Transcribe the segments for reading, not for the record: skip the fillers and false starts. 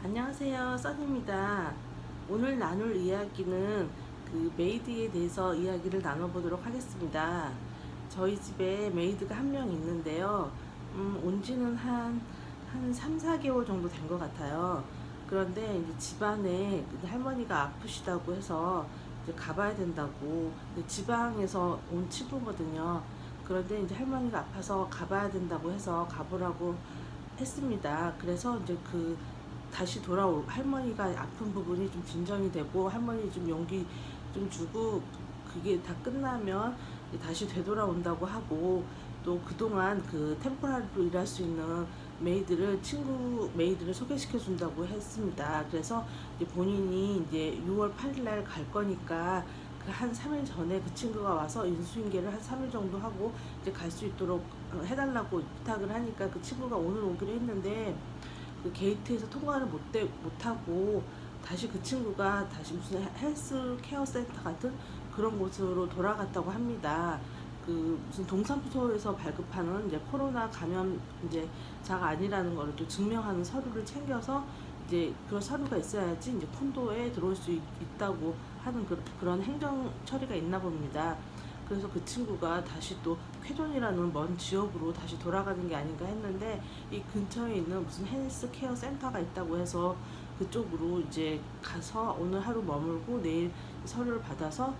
안녕하세요, 써니입니다. 오늘 나눌 이야기는 그 메이드에 대해서 이야기를 나눠보도록 하겠습니다. 저희 집에 메이드가 한 명 있는데요. 온 지는 한 3, 4개월 정도 된 것 같아요. 그런데 이제 집안에 할머니가 아프시다고 해서 이제 가봐야 된다고, 지방에서 온 친구거든요. 그런데 이제 할머니가 아파서 가봐야 된다고 해서 가보라고 했습니다. 그래서 이제 다시 돌아올 할머니가 아픈 부분이 좀 진정이 되고 할머니 좀 용기 좀 주고 그게 다 끝나면 이제 다시 되돌아온다고 하고, 또 그동안 그 템포라리로 일할 수 있는 친구 메이드를 소개시켜 준다고 했습니다. 그래서 이제 본인이 이제 6월 8일 날 갈 거니까 그 한 3일 전에 그 친구가 와서 인수인계를 한 3일 정도 하고 이제 갈 수 있도록 해달라고 부탁을 하니까 그 친구가 오늘 오기로 했는데, 그 게이트에서 통과를 못하고 다시 그 친구가 다시 무슨 헬스 케어 센터 같은 그런 곳으로 돌아갔다고 합니다. 그 무슨 동사무소에서 발급하는 이제 코로나 감염자가 아니라는 거를 또 증명하는 서류를 챙겨서 이제 그런 서류가 있어야지 이제 콘도에 들어올 수 있다고 하는 그런 행정 처리가 있나 봅니다. 그래서 그 친구가 다시 또 쾌존이라는 먼 지역으로 다시 돌아가는 게 아닌가 했는데, 이 근처에 있는 무슨 헬스 케어 센터가 있다고 해서 그쪽으로 이제 가서 오늘 하루 머물고 내일 서류를 받아서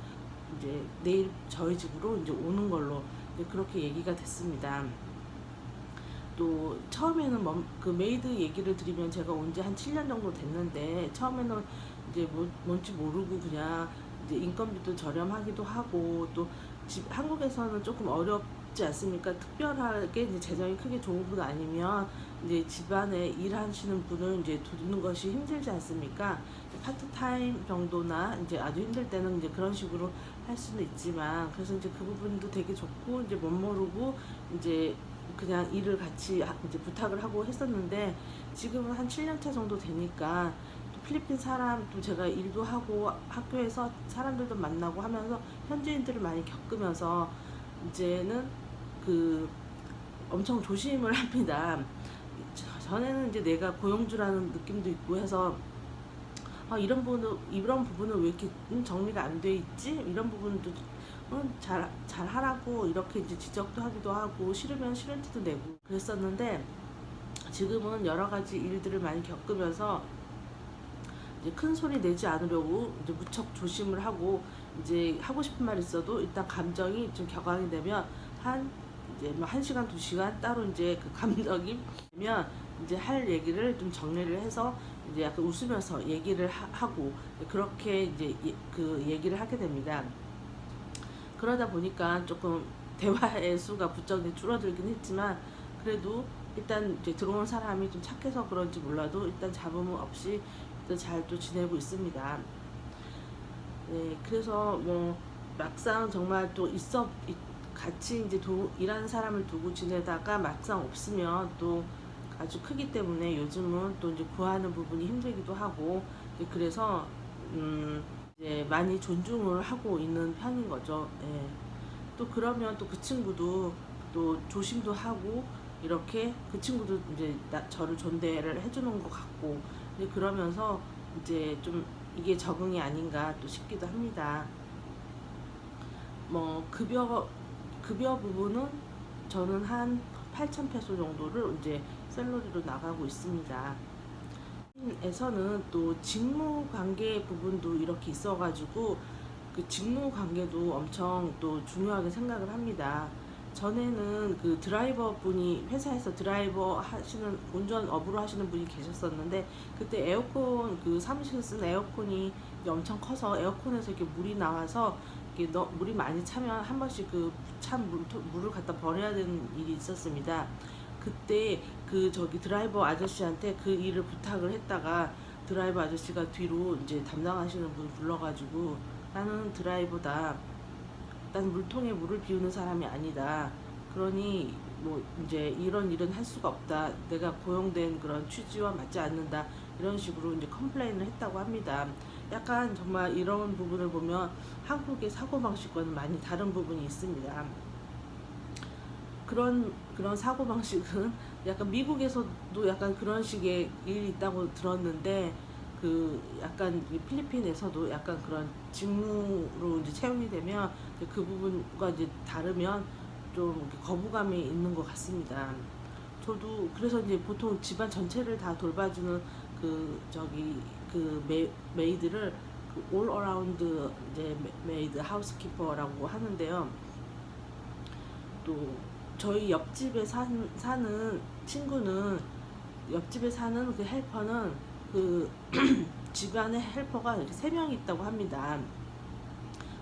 이제 내일 저희 집으로 이제 오는 걸로 이제 그렇게 얘기가 됐습니다. 또 처음에는 그 메이드 얘기를 드리면, 제가 온 지 한 7년 정도 됐는데 처음에는 이제 뭔지 모르고 그냥 이제 인건비도 저렴하기도 하고, 또 한국에서는 조금 어렵지 않습니까? 특별하게 이제 재정이 크게 좋은 분 아니면 이제 집안에 일하시는 분을 이제 두는 것이 힘들지 않습니까? 파트타임 정도나 이제 아주 힘들 때는 이제 그런 식으로 할 수는 있지만, 그래서 이제 그 부분도 되게 좋고, 이제 못 모르고 이제 그냥 일을 같이 이제 부탁을 하고 했었는데, 지금은 한 7년 차 정도 되니까 또 필리핀 사람도 제가 일도 하고 학교에서 사람들도 만나고 하면서 현지인들을 많이 겪으면서 이제는 그 엄청 조심을 합니다. 전에는 이제 내가 고용주라는 느낌도 있고 해서 이런 부분은 왜 이렇게 정리가 안 돼 있지? 이런 부분도 잘 하라고 이렇게 이제 지적도 하기도 하고, 싫으면 싫은 티도 내고 그랬었는데, 지금은 여러 가지 일들을 많이 겪으면서 이제 큰 소리 내지 않으려고 이제 무척 조심을 하고, 이제 하고 싶은 말 있어도 일단 감정이 좀 격앙이 되면 이제 뭐 1시간, 2시간 따로 이제 그 감정이 되면 이제 할 얘기를 좀 정리를 해서 이제 약간 웃으면서 얘기를 하고, 그렇게 이제 그 얘기를 하게 됩니다. 그러다 보니까 조금 대화의 수가 부쩍 줄어들긴 했지만, 그래도 일단 이제 들어온 사람이 좀 착해서 그런지 몰라도 일단 잡음 없이 잘 또 지내고 있습니다. 네, 그래서 뭐 막상 정말 또 같이 이제 일하는 사람을 두고 지내다가 막상 없으면 또 아주 크기 때문에 요즘은 또 이제 구하는 부분이 힘들기도 하고, 그래서 이제 많이 존중을 하고 있는 편인 거죠. 예. 또 그러면 또 그 친구도 또 조심도 하고, 이렇게 그 친구도 이제 저를 존대를 해주는 것 같고, 이제 그러면서 이제 좀 이게 적응이 아닌가 또 싶기도 합니다. 뭐 급여 부분은 저는 한 8,000페소 정도를 이제 샐러리로 나가고 있습니다. 에서는 또 직무 관계 부분도 이렇게 있어가지고 그 직무 관계도 엄청 또 중요하게 생각을 합니다. 전에는 그 드라이버 분이 회사에서 드라이버 하시는 운전업으로 하시는 분이 계셨었는데, 그때 에어컨 그 사무실에 쓰는 에어컨이 엄청 커서 에어컨에서 이렇게 물이 나와서 이렇게 물이 많이 차면 한 번씩 그 찬 물을 갖다 버려야 되는 일이 있었습니다. 그때 그 저기 드라이버 아저씨한테 그 일을 부탁을 했다가 드라이버 아저씨가 뒤로 이제 담당하시는 분 불러가지고, 나는 드라이버다, 난 물통에 물을 비우는 사람이 아니다, 그러니 뭐 이제 이런 일은 할 수가 없다, 내가 고용된 그런 취지와 맞지 않는다, 이런 식으로 이제 컴플레인을 했다고 합니다. 약간 정말 이런 부분을 보면 한국의 사고방식과는 많이 다른 부분이 있습니다. 그런 사고 방식은 약간 미국에서도 약간 그런 식의 일이 있다고 들었는데 그 약간 이 필리핀에서도 약간 그런 직무로 이제 채용이 되면 이제 그 부분과 이제 다르면 좀 이렇게 거부감이 있는 것 같습니다. 저도 그래서 이제 보통 집안 전체를 다 돌봐주는 그 저기 그 메이드를 그 올 어라운드 이제 메이드 하우스키퍼라고 하는데요. 또 저희 옆집에 사는 친구는 옆집에 사는 그 헬퍼는 그 집안에 헬퍼가 이렇게 세 명이 있다고 합니다.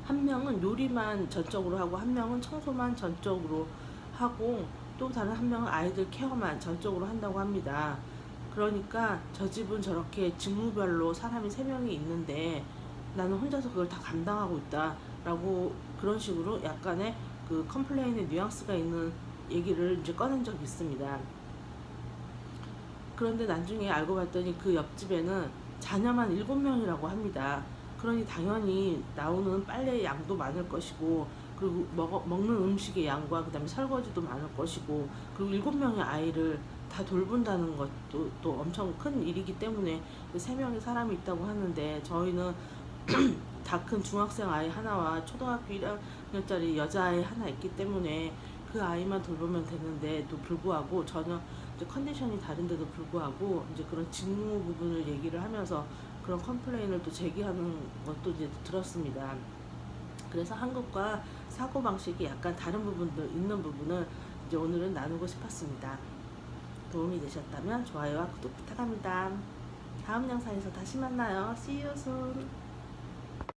한 명은 요리만 전적으로 하고 한 명은 청소만 전적으로 하고 또 다른 한 명은 아이들 케어만 전적으로 한다고 합니다. 그러니까 저 집은 저렇게 직무별로 사람이 세 명이 있는데 나는 혼자서 그걸 다 감당하고 있다라고 그런 식으로 약간의 그 컴플레인의 뉘앙스가 있는 얘기를 이제 꺼낸 적이 있습니다. 그런데 나중에 알고 봤더니 그 옆집에는 자녀만 7명이라고 합니다. 그러니 당연히 나오는 빨래의 양도 많을 것이고 그리고 먹는 음식의 양과 그다음에 설거지도 많을 것이고 그리고 7명의 아이를 다 돌본다는 것도 또 엄청 큰 일이기 때문에 그 3명의 사람이 있다고 하는데 저희는 다 큰 중학생 아이 하나와 초등학교 1학년짜리 여자아이 하나 있기 때문에 그 아이만 돌보면 되는데도 불구하고 전혀 이제 컨디션이 다른데도 불구하고 이제 그런 직무 부분을 얘기를 하면서 그런 컴플레인을 또 제기하는 것도 이제 들었습니다. 그래서 한국과 사고 방식이 약간 다른 부분들 있는 부분을 이제 오늘은 나누고 싶었습니다. 도움이 되셨다면 좋아요와 구독 부탁합니다. 다음 영상에서 다시 만나요. See you soon.